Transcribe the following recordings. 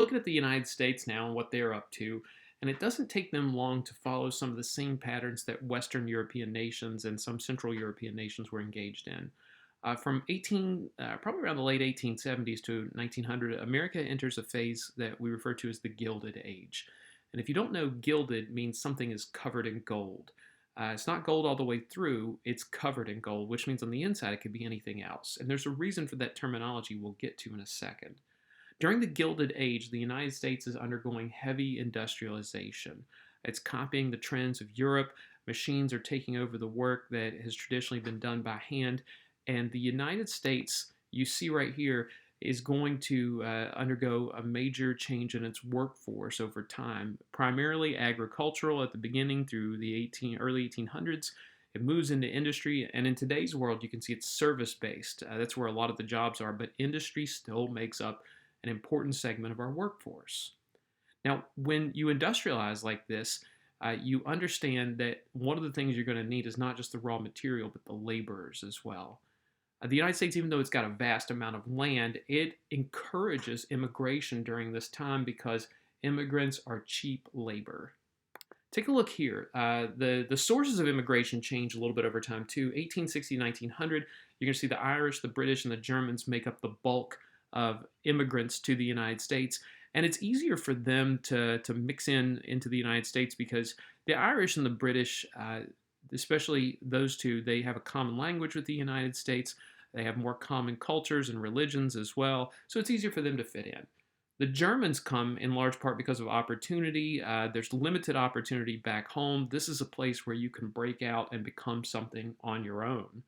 Looking at the United States now and what they're up to, and it doesn't take them long to follow some of the same patterns that Western European nations and some Central European nations were engaged in. Probably around the late 1870s to 1900, America enters a phase that we refer to as the Gilded Age. And if you don't know, gilded means something is covered in gold. It's not gold all the way through, it's covered in gold, which means on the inside it could be anything else. And there's a reason for that terminology we'll get to in a second. During the Gilded Age, the United States is undergoing heavy industrialization. It's copying the trends of Europe. Machines are taking over the work that has traditionally been done by hand. And the United States, you see right here, is going to undergo a major change in its workforce over time, primarily agricultural at the beginning through the early 1800s. It moves into industry, and in today's world, you can see it's service-based. That's where a lot of the jobs are, but industry still makes up an important segment of our workforce. Now, when you industrialize like this, you understand that one of the things you're going to need is not just the raw material, but the laborers as well. The United States, even though it's got a vast amount of land, it encourages immigration during this time because immigrants are cheap labor. Take a look here. The sources of immigration change a little bit over time too. 1860 to 1900, you're going to see the Irish, the British, and the Germans make up the bulk of immigrants to the United States. And it's easier for them to mix into the United States because the Irish and the British, especially those two, they have a common language with the United States. They have more common cultures and religions as well. So it's easier for them to fit in. The Germans come in large part because of opportunity. There's limited opportunity back home. This is a place where you can break out and become something on your own.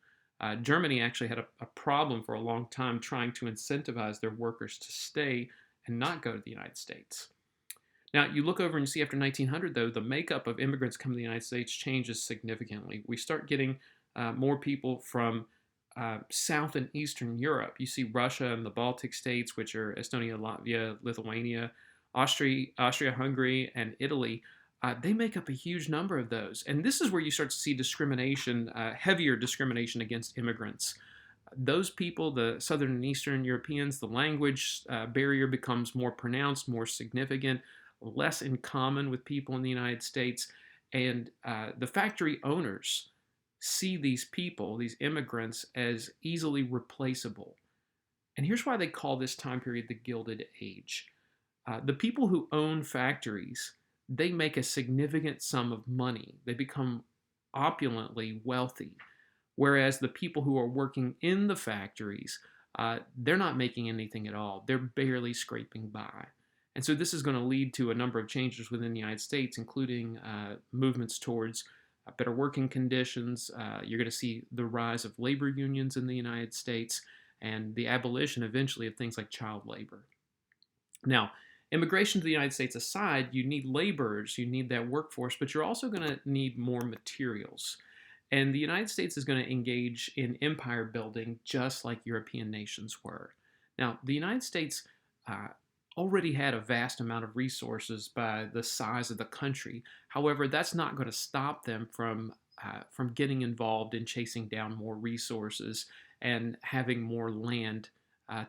Germany actually had a problem for a long time trying to incentivize their workers to stay and not go to the United States. Now, you look over and you see after 1900, though, the makeup of immigrants coming to the United States changes significantly. We start getting more people from South and Eastern Europe. You see Russia and the Baltic states, which are Estonia, Latvia, Lithuania, Austria-Hungary, and Italy. They make up a huge number of those. And this is where you start to see discrimination, heavier discrimination against immigrants. Those people, the Southern and Eastern Europeans, the language barrier becomes more pronounced, more significant, less in common with people in the United States. And the factory owners see these people, these immigrants, as easily replaceable. And here's why they call this time period the Gilded Age. The people who own factories, they make a significant sum of money. They become opulently wealthy. Whereas the people who are working in the factories, they're not making anything at all. They're barely scraping by. And so this is going to lead to a number of changes within the United States, including movements towards better working conditions. You're going to see the rise of labor unions in the United States and the abolition eventually of things like child labor. Now, immigration to the United States aside, you need laborers, you need that workforce, but you're also going to need more materials. And the United States is going to engage in empire building just like European nations were. Now, the United States already had a vast amount of resources by the size of the country. However, that's not going to stop them from getting involved in chasing down more resources and having more land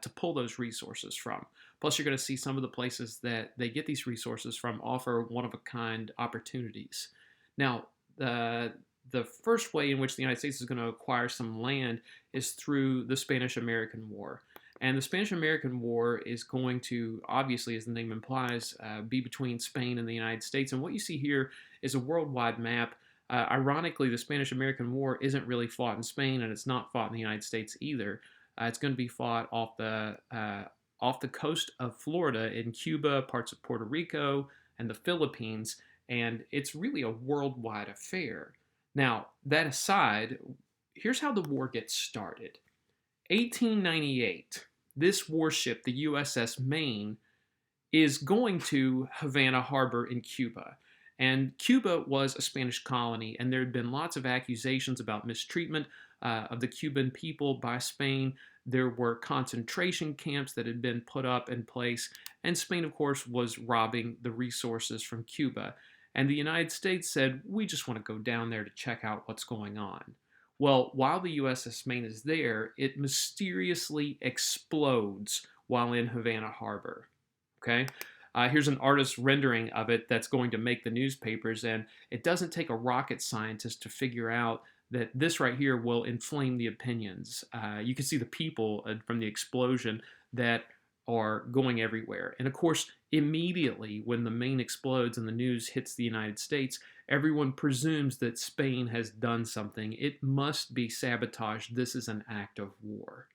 to pull those resources from. Plus, you're going to see some of the places that they get these resources from offer one-of-a-kind opportunities. Now, the first way in which the United States is going to acquire some land is through the Spanish-American War. And the Spanish-American War is going to, obviously, as the name implies, be between Spain and the United States. And what you see here is a worldwide map. Ironically, the Spanish-American War isn't really fought in Spain, and it's not fought in the United States either. It's going to be fought off the coast of Florida, in Cuba, parts of Puerto Rico, and the Philippines. And it's really a worldwide affair. Now, that aside, here's how the war gets started. 1898, this warship, the USS Maine, is going to Havana Harbor in Cuba. And Cuba was a Spanish colony, and there had been lots of accusations about mistreatment of the Cuban people by Spain. There were concentration camps that had been put up in place, and Spain, of course, was robbing the resources from Cuba. And the United States said, we just want to go down there to check out what's going on. Well, while the USS Maine is there, it mysteriously explodes while in Havana Harbor. Okay? Here's an artist's rendering of it that's going to make the newspapers, and it doesn't take a rocket scientist to figure out that this right here will inflame the opinions. You can see the people from the explosion that are going everywhere. And of course, immediately when the main explodes and the news hits the United States, everyone presumes that Spain has done something. It must be sabotage. This is an act of war.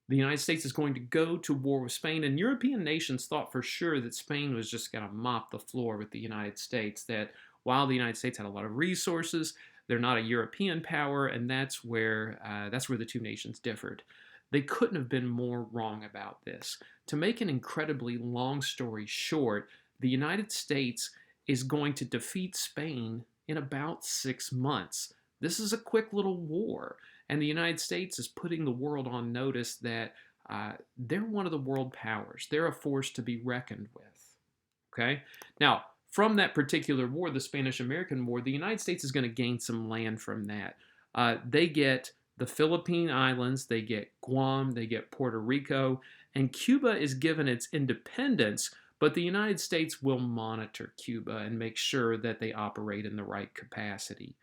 The United States is going to go to war with Spain, and European nations thought for sure that Spain was just going to mop the floor with the United States, that while the United States had a lot of resources, they're not a European power, and that's where the two nations differed. They couldn't have been more wrong about this. To make an incredibly long story short, the United States is going to defeat Spain in about 6 months. This is a quick little war, and the United States is putting the world on notice that they're one of the world powers. They're a force to be reckoned with. Okay? Now, from that particular war, the Spanish-American War, the United States is going to gain some land from that. They get the Philippine Islands, they get Guam, they get Puerto Rico, and Cuba is given its independence, but the United States will monitor Cuba and make sure that they operate in the right capacity.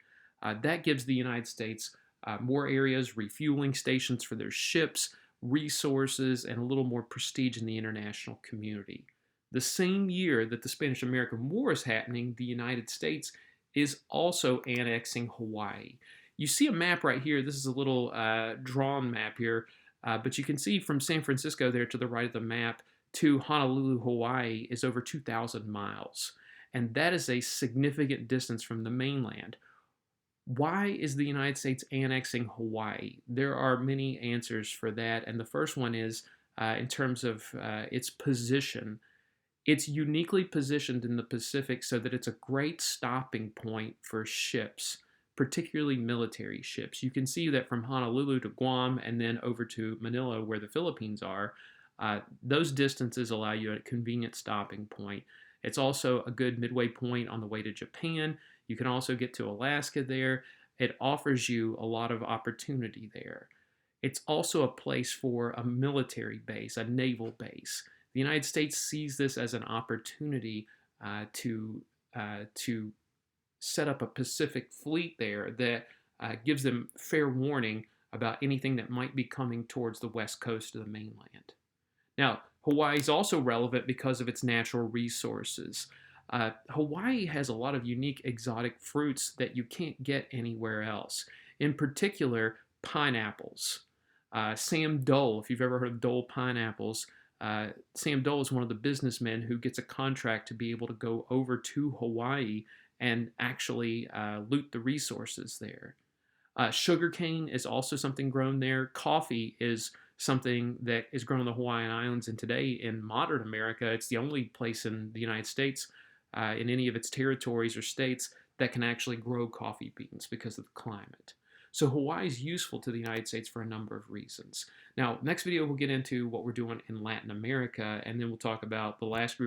That gives the United States more areas, refueling stations for their ships, resources, and a little more prestige in the international community. The same year that the Spanish-American War is happening, the United States is also annexing Hawaii. You see a map right here. This is a little drawn map here, but you can see from San Francisco there to the right of the map to Honolulu, Hawaii is over 2,000 miles. And that is a significant distance from the mainland. Why is the United States annexing Hawaii? There are many answers for that, and the first one is in terms of its position. It's uniquely positioned in the Pacific so that it's a great stopping point for ships, particularly military ships. You can see that from Honolulu to Guam and then over to Manila, where the Philippines are, those distances allow you a convenient stopping point. It's also a good midway point on the way to Japan. You can also get to Alaska there. It offers you a lot of opportunity there. It's also a place for a military base, a naval base. The United States sees this as an opportunity to set up a Pacific fleet there that gives them fair warning about anything that might be coming towards the west coast of the mainland. Now, Hawaii is also relevant because of its natural resources. Hawaii has a lot of unique exotic fruits that you can't get anywhere else. In particular, pineapples. Sam Dole, if you've ever heard of Dole pineapples, Sam Dole is one of the businessmen who gets a contract to be able to go over to Hawaii and actually loot the resources there. Sugarcane is also something grown there. Coffee is something that is grown in the Hawaiian Islands, and today in modern America, it's the only place in the United States, in any of its territories or states, that can actually grow coffee beans because of the climate. So Hawaii is useful to the United States for a number of reasons. Now, next video we'll get into what we're doing in Latin America, and then we'll talk about the last group